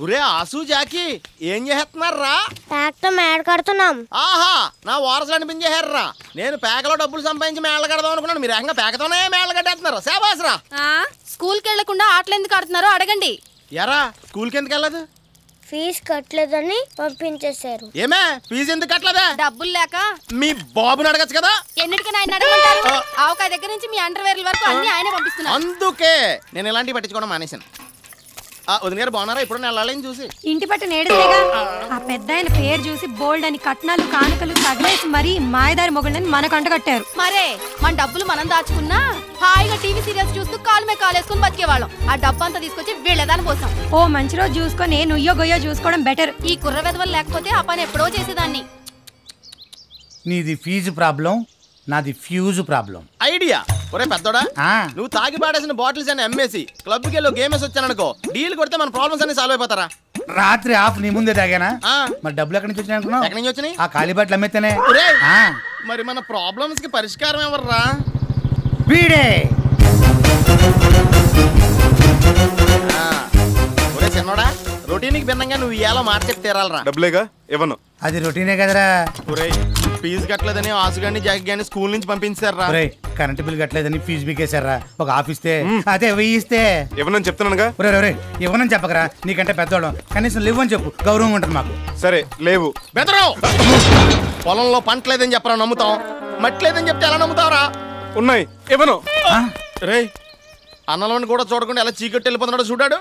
ఒరే ఆసు జాకి ఏం చేస్తున్నారా? ట్రాక్టర్ మేడ కడుతున్నాం. ఆహా, నా వారసులు అనిపించేశారా. నేను పేకలో డబ్బులు సంపాదించి మేళ్ళ కడదాం అనుకున్నాను, మీరు ఏకంగా పేకతోనే మేళ్ళ కట్టేస్తున్నారు. శాబాస్రా. స్కూల్కి వెళ్లకుండా ఆటలు ఎందుకు ఆడుతున్నారో అడగండి. ఎరా స్కూల్కి ఎందుకు వెళ్ళదు? ఫీజు కట్టలేదని పంపించేశారు. ఏమే ఫీజు ఎందుకు కట్టలేదా? డబ్బులు లేక. మీ బాబుని అడగచ్చు కదా. ఎన్నిటికైనా ఆయన అడగంటారు. ఆవకాయ దగ్గర నుంచి మీ అండర్వేర్ల వరకు అన్ని ఆయనే పంపిస్తున్నారు. అందుకే నేను ఇలాంటివి పట్టించుకోవడం మానేశాను. వదిన గారు బాగున్నారా? ఇప్పుడు నెలని చూసి ఇంటి పట్టు నేడుగా ఆ పెద్ద ఆయన పేరు చూసి బోల్డ్ అని కట్నాలు కానుకలు తగిలేసి మరీ మాయదారి మొగుళ్ళని మనకు అంటగట్టారు. మరే మన డబ్బులు మనం దాచుకున్నా హాయిగా టీవీ సీరియల్స్ చూస్తూ కాలు మీద కాలేసుకుని బతికేవాళ్ళం. ఆ డబ్బు అంతా తీసుకొచ్చి వీళ్ళదాని పోసాం. ఓ మంచి రోజు చూసుకొని నుయ్యో గొయ్యో చూసుకోవడం బెటర్. ఈ కుర్ర వెధవలు లేకపోతే ఆ పని ఎప్పుడో చేసేదాన్ని. నీది ఫీజు ప్రాబ్లం, నాది ఫ్యూజ్ ప్రాబ్లం. ఐడియా. ఒరే పెద్దోడా, నువ్వు తాగి పాడేసిన బాటిల్స్ అని అమ్మేసి క్లబ్కి వెళ్ళి గేమ్ వేసి వచ్చాననుకో, డీల్ కొడితే మన ప్రాబ్లమ్స్ అన్ని సాల్వ్ అయిపోతారా? రాత్రి ఆఫ్ నీ ముందే తాగానా? మరి డబ్బులు ఎక్కడి నుంచి వచ్చినాయి అనుకున్నావు? ఎక్కడి నుంచి వచ్చినాయి? ఆ ఖాళీ బాటిల్ అమ్మేతేనే. మరి మన ప్రాబ్లమ్స్ కి పరిష్కారం ఎవర్రా? వీడే. ఒరే చిన్నోడా, రొటీన్కి భిన్నంగా నువ్వు ఇయాల మాట చెప్పి తీరాలరా. డబ్బులేగా ఇవ్వను. అది రొటీనే కదరా. ఒరే ఫీజు కట్టలేదని ఆసు గాని జాకి గాని స్కూల్ నుంచి పంపించారా? కరెంట్ బిల్ కట్టలేదని ఫీజు బీకేశారా? ఒక ఆఫీస్తే అదే వెయ్యిస్తే ఇవ్వనని చెప్తున్నానుగా. ఇవ్వనని చెప్పకరా, నీకంటే పెద్దవాళ్ళం, కనీసం లేవని చెప్పు, గౌరవం ఉంటుంది మాకు. సరే లేవు. బెదరు. పొలంలో పంట లేదని చెప్పరా నమ్ముతాం, మట్టి లేదని చెప్తే ఎలా నమ్ముతావరా? ఉన్నాయి ఇవ్వను. రే అన్నలోని కూడా చూడకుండా ఎలా చీకట్టి వెళ్ళిపోతున్నాడో చూడాడు.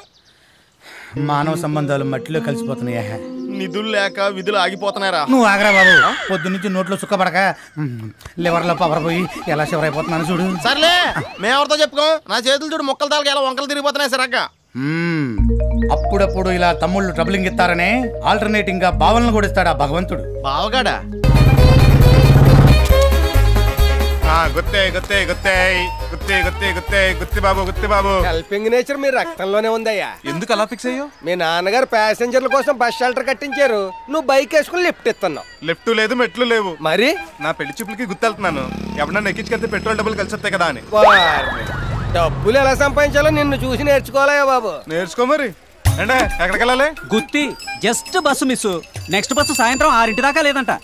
మానవ సంబంధాలు మట్టిలో కలిసిపోతున్నాయా? నిధులు లేక విధులు ఆగిపోతున్నారా? నువ్వు ఆగరా బాబు. పొద్దున్నుంచి నోట్లో సుక్కపడక లివర్లో పవర్ పోయి ఎలా షివర్ అయిపోతున్నాను చూడు. సర్లే మేమెవరితో చెప్పుకో, నా చేతులు చూడు మొక్కల తాలకి ఎలా వంకలు తిరిగిపోతున్నాయి సరగ్గ. అప్పుడప్పుడు ఇలా తమ్ముళ్ళు ట్రబులింగ్ ఇస్తారనే ఆల్టర్నేటింగ్ గా బావలను కూడా ఇస్తాడా భగవంతుడు. బావగాడా? గుత్తి బాబు. హెల్పింగ్ నేచర్ మీ రక్తంలోనే ఉందయ్యా. ఎందుకు అలా ఫిక్స్ అయ్యో? మీ నాన్నగారు ప్యాసింజర్ల కోసం బస్ షెల్టర్ కట్టించారు, నువ్వు బైక్ వేసుకుని లిఫ్ట్ ఇస్తున్నావు. లిఫ్ట్ లేదు మెట్లు లేవు. మరి నా పెళ్లి చూపులకి గుర్తెళ్తున్నాను, ఎవరన్నా ఎక్కించుకెళ్తే పెట్రోల్ డబ్బులు కలిసి వస్తాయి కదా అని. డబ్బులు ఎలా సంపాదించాలో నిన్ను చూసి నేర్చుకోవాలయ్యా బాబు. నేర్చుకో మరి. అంటే ఎక్కడికి వెళ్ళాలి? Gutti just bus miss. Next bus సాయంత్రం 6 దాకా లేదంట.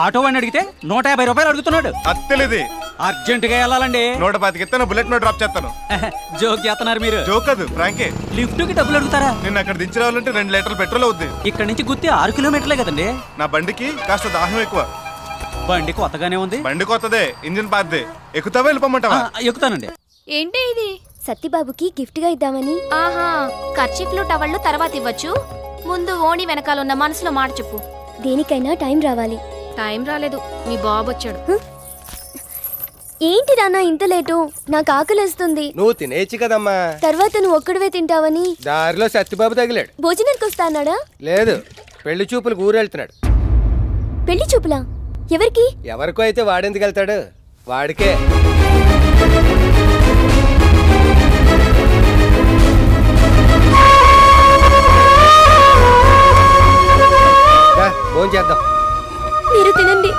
ఆటో అని అడిగితే 150 రూపాయలు అడుగుతున్నాడు. అత్తలేది. అర్జెంట్ గా వెళ్ళాలండి. 125 ఇస్తాను, బుల్లెట్ నోట్ డ్రాప్ చేస్తాను. జోక్ చేస్తున్నారు మీరు. జోక్ కాదు ఫ్రాంకే. లిఫ్ట్ కి డబ్బులు అడుగుతారా? నిన్న అక్కడ దించి రావాలంటే 2 లీటర్ల పెట్రోల్ అవుద్ది. ఇక్కడ నుంచి గుత్తి 6 కిలోమీటర్లే కదండి. నా బండికి కాస్త దాహం ఎక్కువ. బండి కొత్తగానే ఉంది. బండి కొత్తదే, ఇంజిన్ పాతదే. ఎక్కుతావా వెళ్ళిపోమంటావా? ఎక్కుతానండి. ఏంటి ఇది? సత్యబాబుకి గిఫ్ట్ గా ఇద్దామని. ఆహా, కర్చీఫ్లు టవళ్ళు తర్వాత ఇవ్వచ్చు, ముందు ఓణి వెనకాల ఉన్న మనసులో మాట చెప్పు. దేనికైనా టైం రావాలి. టైం రాలేదు, మీ బాబు వచ్చాడు. ఏంటి నాన్న ఇంత లేటు? నాకు ఆకలిస్తుంది. నువ్వు తినేచ్చు కదమ్మా. తర్వాత నువ్వు ఒక్కడివే తింటావని దారిలో సత్యబాబు తగిలాడు. భోజనానికి వస్తా అన్నాడా? లేదు, పెళ్లి చూపులకు ఊరెళ్తున్నాడు. పెళ్లి చూపులా? ఎవరికి? ఎవరికో అయితే వాడెందుకు వెళ్తాడు? వాడికే. ఫోన్ చేద్దాం. మీరు తినండి,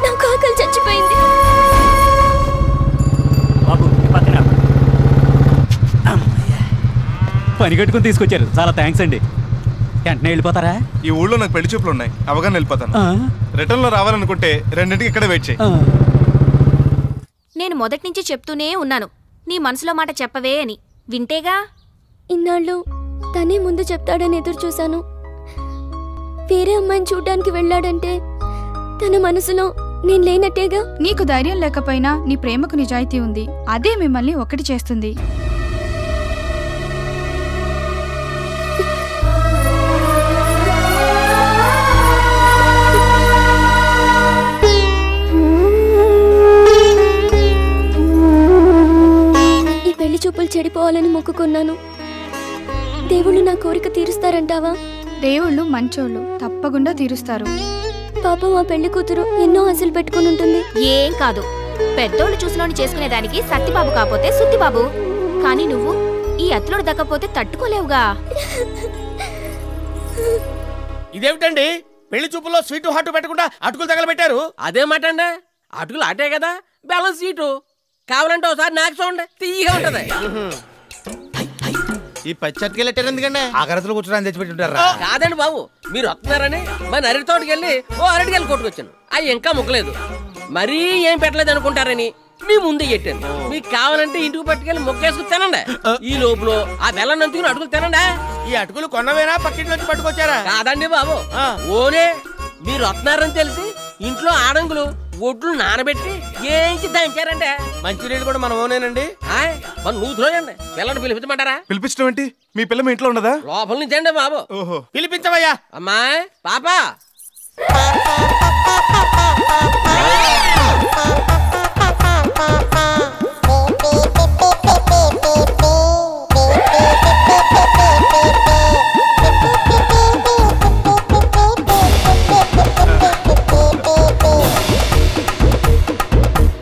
నాకు ఆకలి చచ్చిపోయింది. పని కట్టుకుని తీసుకొచ్చారు, చాలా థ్యాంక్స్ అండి. వెంటనే వెళ్ళిపోతారా? ఈ ఊళ్ళో నాకు పెళ్లి చూపులు ఉన్నాయి, అవగానే వెళ్ళిపోతాను. రిటర్న్ లో రావాలనుకుంటే రెండింటికి ఇక్కడే వెయిట్ చేయి. నేను మొదటి నుంచి చెప్తూనే ఉన్నాను, నీ మనసులో మాట చెప్పవే అని. వింటేగా. ఇన్నాళ్ళు తనే ముందు చెప్తాడని ఎదురు చూశాను. వేరే అమ్మాయిని చూడ్డానికి వెళ్ళాడంటే తన మనసులో నేను లేనట్టేగా. నీకు ధైర్యం లేకపోయినా నీ ప్రేమకు నిజాయితీ ఉంది, అదే మిమ్మల్ని ఒకటి చేస్తుంది. ఈ పెళ్లి చూపులు చెడిపోవాలని మొక్కుకున్నాను. దేవుళ్ళు నా కోరిక తీరుస్తారంటావా? దేవుళ్ళు మంచోళ్ళు, తప్పకుండా తీరుస్తారు. పాపం ఆ పెళ్లి కూతురు ఎన్నో ఆశలు పెట్టుకుని ఉంటుంది. ఏం కాదు, పెద్దోళ్ళు చూసినోని చేసుకునేదానికి సత్తిబాబు కాకపోతే సుత్తిబాబు. కానీ నువ్వు ఈ అత్తులోడు దక్కపోతే తట్టుకోలేవుగా. ఇదేమిటండి, పెళ్లి చూపుల్లో స్వీటు హాటు పెట్టకుండా అటుకులు తగలబెట్టారు? అదే మాట అండి, అటుకులు ఆటే కదా, బెల్లం స్వీటు. కావాలంటే ఒకసారి నాకు చూడండి, తీయగా ఉంటది. ఈ పచ్చటికి వెళ్ళారు ఎందుకండి? ఆకరతలు కూర్చోడానికి తెచ్చిపెట్టుంటారా? కాదండి బాబు, మీరు వస్తున్నారని మన అరటి తోటకి వెళ్ళి అరటికెళ్ళి కొట్టుకొచ్చాను. అవి ఇంకా ముక్కలేదు, మరీ ఏం పెట్టలేదు అనుకుంటారని మీ ముందే పెట్టాను. మీకు కావాలంటే ఇంటికి పట్టుకెళ్ళి ముక్కేసుకు తినండి. ఈ లోపల ఆ బెల్లం నంచుకుని అటుకులు తినండి. ఈ అటుకులు కొన్నవేనా పక్కింటి నుంచి పట్టుకొచ్చారా? కాదండి బాబు, ఓనే మీరు వస్తున్నారని తెలిసి ఇంట్లో ఆడంగులు ఒడ్లు నానబెట్టి ఏంచి దంచారంటే. మంచినీళ్ళు కూడా మన ఓనేనండి. మన నూతులోనండి. పిల్లలు పిలిపించమంటారా? పిలిపించడం ఏంటి? మీ పిల్ల మీ ఇంట్లో ఉండదా? లోపల నుంచి అండి బాబు. ఓహో, పిలిపించవయ్యా. అమ్మాయి పాపా,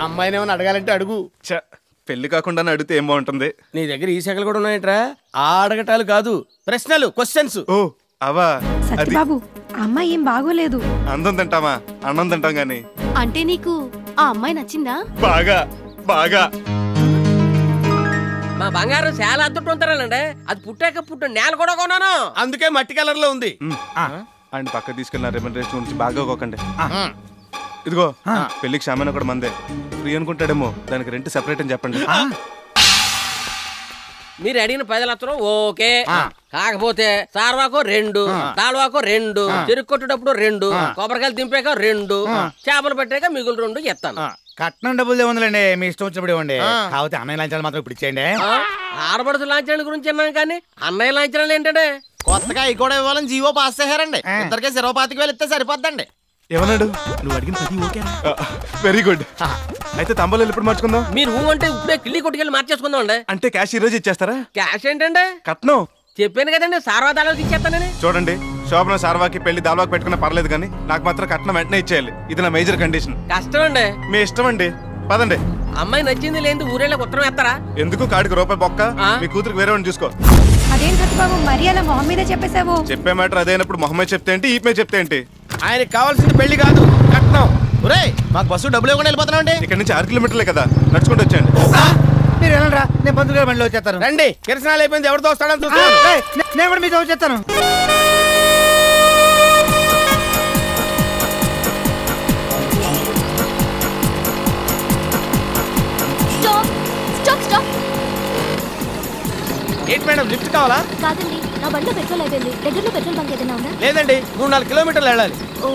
అమ్మాయిని ఏమైనా అడగాలంటే అడుగు. పెళ్లి కాకుండా అడిగితే ఏం బాగుంటుంది? నీ దగ్గర ఈ శాఖలు కూడా ఉన్నాయట్రా? ఆ అడగటాలు కాదు, ప్రశ్నలు, క్వశ్చన్స్. ఓ అవా? సత్యబాబు, అమ్మాయి ఏం బాగోలేదు. అందం తింటామా, అన్నం తింటాం గాని. అంటే నీకు ఆ అమ్మాయి నచ్చిందా? బాగా బాగా. మా బంగారం చాలా అద్దుట్టు ఉంటారండి. అది పుట్టాక నేల కూడా కొన్నాను, అందుకే మట్టి కలర్ లో ఉంది. ఆయన పక్క తీసుకెళ్ళిన రెమ్యూనరేషన్ గురించి బాగా ఒక్కండి. ఇదిగో పెళ్లికి సామాన్ కూడా మందే. ఫ్రీ అనుకుంటాడేమో, దానికి రెంట్ సెపరేట్ అని చెప్పండి. మీరు అడిగిన 10 లక్షలు ఓకే. కాకపోతే సార్వాకో 2, తాళ్వాకో 2, చెరుకు కొట్టేటప్పుడు 2, కొబ్బరికాయలు దింపాక 2, చేపలు పెట్టాక మిగులు 2 చెప్తాను. కట్నం డబ్బులు ఏముందిలేండి, మీ ఇష్టం వచ్చినప్పుడు ఇవ్వండి. కాకపోతే అన్నయ్య లాంఛనాలు మాత్రం ఇప్పుడు ఇచ్చేయండి. ఆడపడుచు లాంఛనాల గురించి అన్నాం కానీ అన్నయ్య లాంఛనాలు ఏంటంటే కొత్తగా అవి కూడా ఇవ్వాలని జీవో పాస్ చేశారండి. ఇద్దరికే 25,000 ఇస్తే సరిపోద్దండి. ఏమన్నాడు? నువ్వు అడిగిన 10 ఓకేనా? Very good. అయితే తంబాలు ఎప్పుడు మార్చుకుందాం? మీరు అంటే ఇప్పుడే కిళ్ళి కొట్టుకెళ్ళి మార్చేసుకుందాం అండి. అంటే క్యాష్ ఈ రోజు ఇచ్చేస్తారా? క్యాష్ ఏంటండి? కట్నం. చెప్పాను కదండి, సార్వాదాలు ఇచ్చేస్తానని. చూడండి, శోభన సార్వాకి పెళ్లి దాల్వాకి పెట్టుకున్నా పర్లేదు కానీ నాకు మాత్రం కట్నం వెంటనే ఇచ్చేయాలి. ఇది నా మేజర్ కండిషన్. కష్టం అండి. మీ ఇష్టం అండి, పదండి. అమ్మాయి నచ్చింది లేదు ఊరేళ్ళకి ఉత్తరం వేస్తారా? ఎందుకు? కాడికి రూపాయి బొక్క. మీ కూతురికి వేరే వాడిని చూసుకో. అదేం సత్యబాబు, మరి అలా మొహం మీద చెప్పేశావు? చెప్పే మ్యాటర్ అదేనప్పుడు మొహమ్మద్ చెప్తే ఏంటి, ఈపే చెప్తే ఏంటి? ఆయనకి కావాల్సింది పెళ్లి కాదు, కట్నం. ఒరే, మాకు బస్సు డబ్బులు ఇవ్వకుండా వెళ్ళిపోతున్నాం అండి. ఇక్కడ నుంచి 6 కిలోమీటర్లే కదా, నడుచుకుంటూ వచ్చేయండి. మీరు వెళ్ళండి, నేను పంతులు గారి బండిలో వచ్చేస్తాను. రండి, కిరసనాలు అయిపోయింది, ఎవరితో వస్తాడని చూస్తాను. నేను కూడా మీతో వచ్చేస్తాను. ఏంటి మేడం, లిఫ్ట్ కావాలా? కాదండి, నా బండిలో పెట్రోల్ అయిపోయింది. దగ్గరలో పెట్రోల్ బంక్ ఏదైనా ఉందా? లేదండి, 3-4 కిలోమీటర్లు వెళ్ళాలి. ఓ,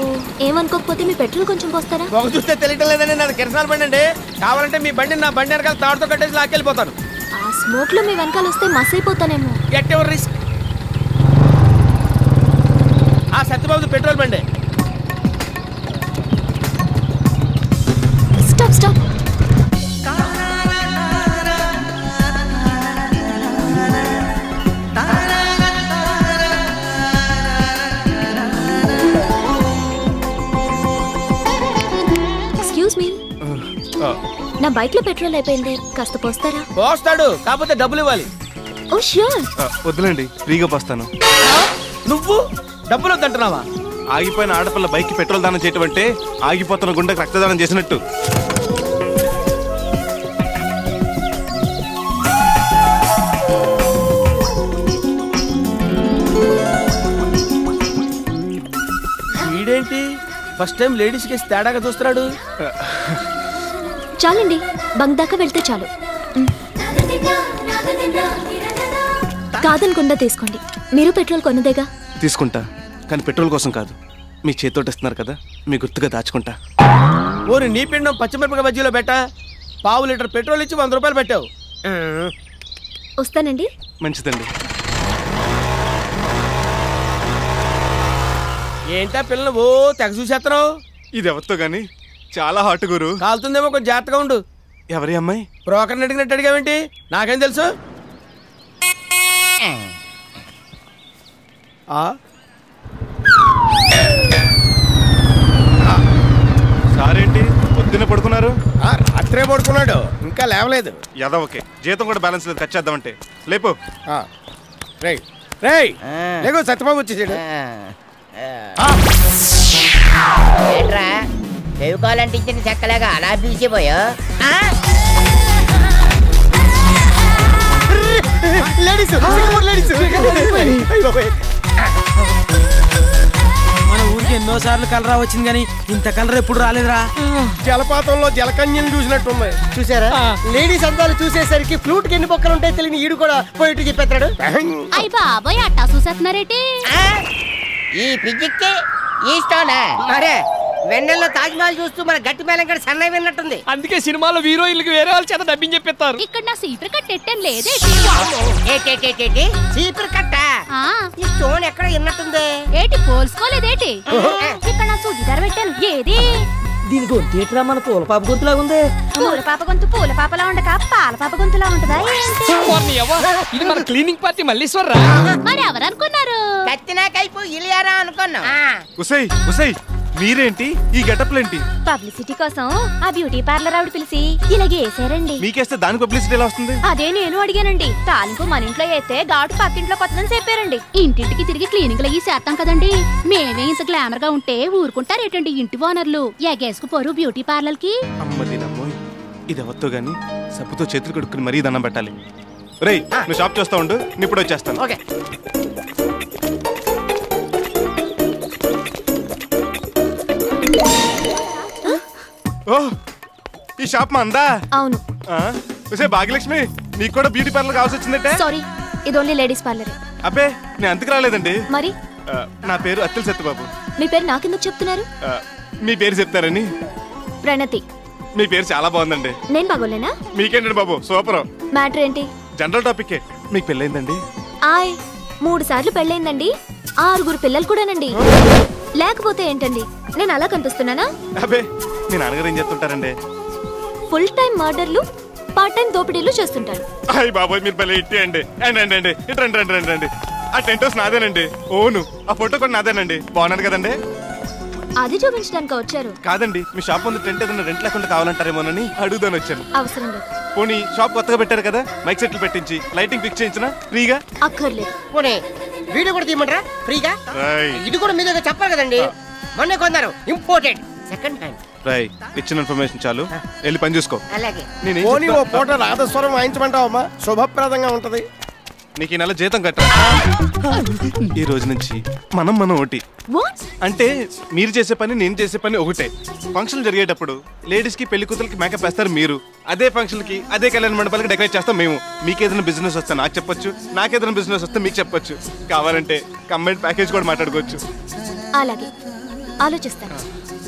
ఏమనుకోకపోతే మీ పెట్రోల్ కొంచెం పోస్తారా? ఒక చూస్తే తెలియటం లేదండి, నాది కిరసనాల బండి అండి. కావాలంటే మీ బండిని నా బండి వెనకాల తాడుతో కట్టేసి లాక్కెళ్ళిపోతాను. ఆ స్మోక్ లో మీ వెనకాల వస్తే మస్ అయిపోతానేమో. Get your risk. Satyababu petrol బండి. Stop stop. ఎక్స్క్యూజ్ మీ, నా బైక్ లో పెట్రోల్ అయిపోయింది, కాస్త పోస్తారా? పోస్తాడు, కాకపోతే డబ్బులు ఇవ్వాలి. ఓ ష్యూర్. వద్దులేండి, ఫ్రీగా పోస్తాను. నువ్వు డబ్బులు వద్దంటున్నావా? ఆగిపోయిన ఆడపిల్ల బైక్ కి పెట్రోల్ దానం చేయటం అంటే ఆగిపోతున్న గుండెకి రక్తదానం చేసినట్టు. వీడేంటి ఫస్ట్ టైం లేడీస్ కి తేడాగా చూస్తున్నాడు? చాలండి, బంక్ దాకా వెళ్తే చాలు. కాదనకుండా తీసుకోండి, మీరు పెట్రోల్ కొన్నదేగా. తీసుకుంటా, కానీ పెట్రోల్ కోసం కాదు, మీ చేతితోటి ఇస్తున్నారు కదా, మీ గుర్తుగా దాచుకుంటా. ఓరి నీ పిండం పచ్చిమిరపకాయ బజ్జీలో పెట్టా. పావు లీటర్ పెట్రోల్ ఇచ్చి 100 రూపాయలు పెట్టావు. వస్తానండి. మంచిదండి. ఏంటా పిల్లలు ఓ తెగ చూసేస్తున్నావు? ఇది ఎవరితో గాని చాలా హాట్ గురు. కాలుతుందేమో కొంచెం జాగ్రత్తగా ఉండు. ఎవరి అమ్మాయి? బ్రోకర్ని అడిగినట్టు అడిగావేంటి? నాకేం తెలుసు? సారేంటి పొద్దున్న పడుకున్నారు? రాత్రే పడుకున్నాడు, ఇంకా లేవలేదు. ఓకే, జీతం కూడా బ్యాలెన్స్ లేదు, ఖర్చు చేద్దామంటే. లేపు. లేకు, సత్యబాబు వచ్చేసాడు. ఏంట్రా చెవుకోవాలంటే ఇచ్చిన చెక్కలేగా అలా పిలిచిపోయా? మన ఊరికి ఎన్నోసార్లు కలరా వచ్చింది కానీ ఇంత కలర్ ఎప్పుడు రాలేదురా. జలపాతంలో జలకన్యలు చూసినట్టుంది. చూసారా, లేడీస్ అందాలు చూసేసరికి ఫ్లూట్ కి ఎన్ని బొక్కలు ఉంటాయి తెలియని ఈడు కూడా పోయిట్టు చెప్పేస్తాడు. అయ్య బాబోయ్, అట్టా చూసేస్తున్నారేటి? ఈ పిజిక్కి ఈ స్టోనా మరే వెన్నెల్లో తాజ్ మహల్ చూస్తూ మన గట్టి మేళం కూడా సన్నై విన్నట్టుంది. అందుకే సినిమాలో హీరోయిన్లకు వేరే వాళ్ళ చేత డబ్బింగ్ చెప్పేస్తారు. ఇక్కడ నా సీపర్ కట్ ఎట్టం లేదే. సీపర్ కట్ట ఈ స్టోన్ ఎక్కడ విన్నట్టుంది. ఏటి పోల్చుకోలేదేటి? ఇక్కడ నా సుడిదార పెట్టాను, ఏది? దీని గొంతు ఏంట్రా మన పూల పాప గొంతులా ఉంది. పూల పాప గొంతు పూల పాపలా ఉండక పాల పాప గొంతులా ఉంటదా ఏంటి? ఇది మన క్లీనింగ్ పార్టీ మల్లీశ్వరరా. మరి ఎవరనుకున్నారు? కత్తినా కైపు ఇలియారా అనుకున్నా. ఉసై ఉసై, మీరేంటి ఈ గెటప్లేంటి? పబ్లిసిటీ కోసం ఆ బ్యూటీ పార్లర్ ఆవిడ పిలిచి ఇలాగే వేసారండి. మీకేస్తే దాని పబ్లిసిటీ ఎలా వస్తుంది? అదే నేను అడిగానండి. తాలింపు మన ఇంట్లో వేస్తే ఘాటు పక్కింట్లో కొత్తదని చెప్పారండి. ఇంటింటికి తిరిగి క్లీనింగ్ అయ్యి చేస్తాం కదండి. మేమే ఇంత గ్లామర్ గా ఉంటే ఊరుకుంటారేటండి ఇంటి ఓనర్లు? ఎగేసుకు పోరు బ్యూటీ పార్లర్ కి. అమ్మదినమ్మోయ్, ఇది ఎవరితో గాని సబ్బుతో చేతులు కడుక్కుని మరీ దండం పెట్టాలి. రేయ్, నువ్వు షాప్ చూస్తా ఉండు, నేను ఇప్పుడు వచ్చేస్తాను. ఓకే. ఓ, ఈ షాప్ మా అందా? అవును. భాగ్యలక్ష్మి, నీకు కూడా బ్యూటీ పార్లర్ కావాల్సి వచ్చిందంటే? సారీ, ఇది ఓన్లీ లేడీస్ పార్లర్. అబ్బే, నేను అంతకు రాలేదండి. మరి నా పేరు అత్తిల్ సత్యబాబు. మీ పేరు నాకెందుకు చెప్తున్నారు? మీ పేరు చెప్తారని. ప్రణతి. మీ పేరు చాలా బాగుందండి. నేను బాగోలేనా? మీకేంటండి బాబు, సూపర్. మ్యాటర్ ఏంటి? General topic. మీకు పెళ్ళైందండి? 3 సార్లు పెళ్ళైందండి, 6 పిల్లలు కూడానండి. లేకపోతే ఏంటండి, నేను అలా కనిపిస్తున్నానా? అబ్బే, మీ నాన్నగారు ఏం చేస్తుంటారండి? ఫుల్ టైం మర్డర్లు, పార్ట్ టైం దోపిడీలు చేస్తుంటారు. అయ్య బాబోయ్, మీరు భలే ఇట్టి అండి. అండి ఇటు రండి. ఆ టెంట్ హౌస్ నాదేనండి. ఓను, ఆ ఫోటో కూడా నాదేనండి. బాగున్నాను కదండి? అది చూపించడానికి వచ్చారు? కాదండి, మీ షాప్ ముందు టెంట్ ఏదైనా రెంట్ లేకుండా కావాలంటారేమోనని అడుగుదాని వచ్చాను. అవసరం లేదు. పోనీ షాప్ కొత్తగా పెట్టారు కదా, మైక్ సెట్లు పెట్టించి లైటింగ్ ఫిక్స్ చేయించిన ఫ్రీగా? అక్కర్లేదు. పోనీ వీడియో కూడా తీయమంటారా ఫ్రీగా? ఇది కూడా మీ దగ్గర చెప్పాలి కదండి. మొన్నే కొన్నారు, ఇంపోర్టెడ్, సెకండ్ హ్యాండ్. రాయ్, ఇచ్చిన ఇన్ఫర్మేషన్ చాలు, వెళ్ళి పని చూసుకో. అలాగే. పోనీ ఓ పూట నాదస్వరం వాయించమంటావమ్మా, శుభప్రదంగా ఉంటది. నీకు ఈ నెల జీతం కట్టరా? ఈ రోజు నుంచి మనం ఒకటి. అంటే మీరు చేసే పని నేను చేసే పని ఒకటే. ఫంక్షన్ జరిగేటప్పుడు లేడీస్ కి పెళ్లి కూతురికి మేకప్ వేస్తారు మీరు, అదే ఫంక్షన్ కి అదే కళ్యాణ మండపాలకి డెకరేట్ చేస్తాం మేము. మీకేదైనా బిజినెస్ వస్తే నాకు చెప్పొచ్చు, నాకేదైనా బిజినెస్ వస్తే మీకు చెప్పొచ్చు. కావాలంటే కంబైన్ ప్యాకేజ్ కూడా మాట్లాడుకోవచ్చు. అలాగే, ఆలోచిస్తాను.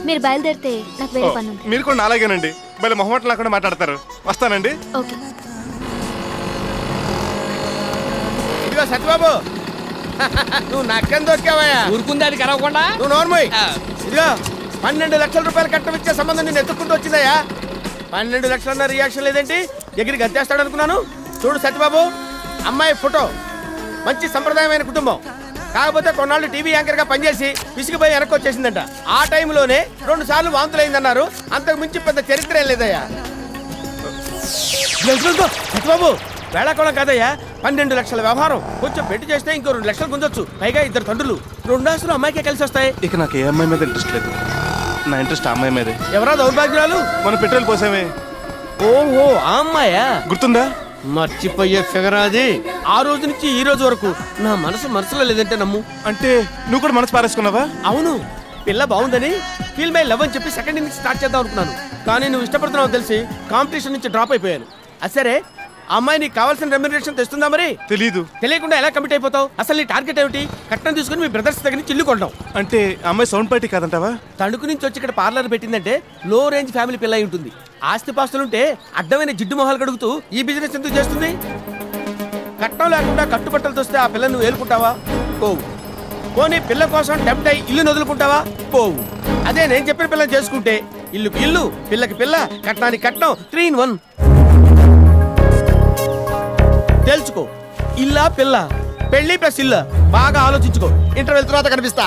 మీరు బయలుదేరితే నాకు వేరే పని ఉంది. మీరు కూడా అలాగేనండి, మళ్ళీ మొహమాటం లేకుండా మాట్లాడతారు. వస్తానండి. ఓకే. ఇదిగో సత్యబాబు, నువ్వు నక్కని దొరికావయ్యా. ఊరుకుంది అది కరవకుండా నువ్వు నోర్మోయ్. ఇదిగో 12 లక్షల రూపాయలు కట్టమిచ్చే సంబంధం నేను ఎత్తుక్కుంటూ వచ్చిందయ్యా. 12 లక్షలన్న రియాక్షన్ లేదేంటి? ఎగిరి గద్దేస్తాడు అనుకున్నాను. చూడు సత్యబాబు, అమ్మాయి ఫోటో, మంచి సంప్రదాయమైన కుటుంబం. కాకపోతే కొన్నాళ్ళు టీవీ యాంకర్ గా పనిచేసి విసిగిపోయి వెనక్కి వచ్చేసిందంట. ఆ టైంలోనే 2 సార్లు వాంతులైందన్నారు. అంతకు మించి పెద్ద చరిత్ర ఏం లేదయ్యా. సత్యబాబు వేళాకోళం కాదయ్యా. 12 లక్షల వ్యవహారం. కొంచెం పెట్టి చేస్తే ఇంకో 2 లక్షలు గుంజొచ్చు. పైగా 2 తండ్రులు. 2 ఆస్తులు అమ్మాయికే కలిసి వస్తాయి. ఇక నాకు ఏ అమ్మాయి మీద ఇంట్రెస్ట్ లేదు. నా ఇంట్రెస్ట్ ఆ అమ్మాయి మీదే. ఎవరా దౌర్భాగ్యురాలు? మనం పెట్రోల్ పోసామే. ఓహో ఆ అమ్మాయా? గుర్తుందా? మర్చిపోయే ఫిగర్ అది. ఆ రోజు నుంచి ఈ రోజు వరకు నా మనసులో లేదంటే నమ్ము. అంటే నువ్వు కూడా మనసు పారేసుకున్నావా? అవును, పిల్ల బాగుందని ఫీల్ మై లవ్ అని చెప్పి సెకండ్ ఇన్నింగ్స్ స్టార్ట్ చేద్దాం అనుకున్నాను. కానీ నువ్వు ఇష్టపడుతున్నావు తెలిసి కాంపిటీషన్ నుంచి డ్రాప్ అయిపోయాను. సరే, అమ్మాయి నీకు కావాల్సిన రెమ్యునరేషన్ తెస్తుందా? మరి తెలీదు. తెలియకుండా ఎలా కమిట్ అయిపోతావు? అసలు నీ టార్గెట్ ఏమిటి? కట్నం తీసుకుని మీ బ్రదర్స్ దగ్గర నుంచి ఇల్లు కొంటాం. అంటే అమ్మాయి సౌండ్ పార్టీ కాదంటావా? తణుకు నుంచి వచ్చి ఇక్కడ పార్లర్ పెట్టిందంటే లో రేంజ్ ఫ్యామిలీ పిల్ల అయి ఉంటుంది. ఆస్తిపాస్తులుంటే అడ్డమైన జిడ్డు మొహాలు కడుగుతూ ఈ బిజినెస్ ఎందుకు చేస్తుంది? కట్నం లేకుండా కట్టుబట్టలు తోస్తే ఆ పిల్లను నువ్వు ఏలుకుంటావా? పోవు. పోనీ పిల్ల కోసం టెంప్ట్ అయి ఇల్లు వదులుకుంటావా? పోవు. అదే నేను చెప్పిన పిల్లని చేసుకుంటే ఇల్లుకి ఇల్లు, పిల్లకి పిల్ల, కట్నానికి కట్నం, 3 in 1. తెలుసుకో, ఇల్లా పిల్ల, పెళ్లి ప్లస్ ఇల్లు. బాగా ఆలోచించుకో. ఇంటర్వెల్ తర్వాత కనిపిస్తా.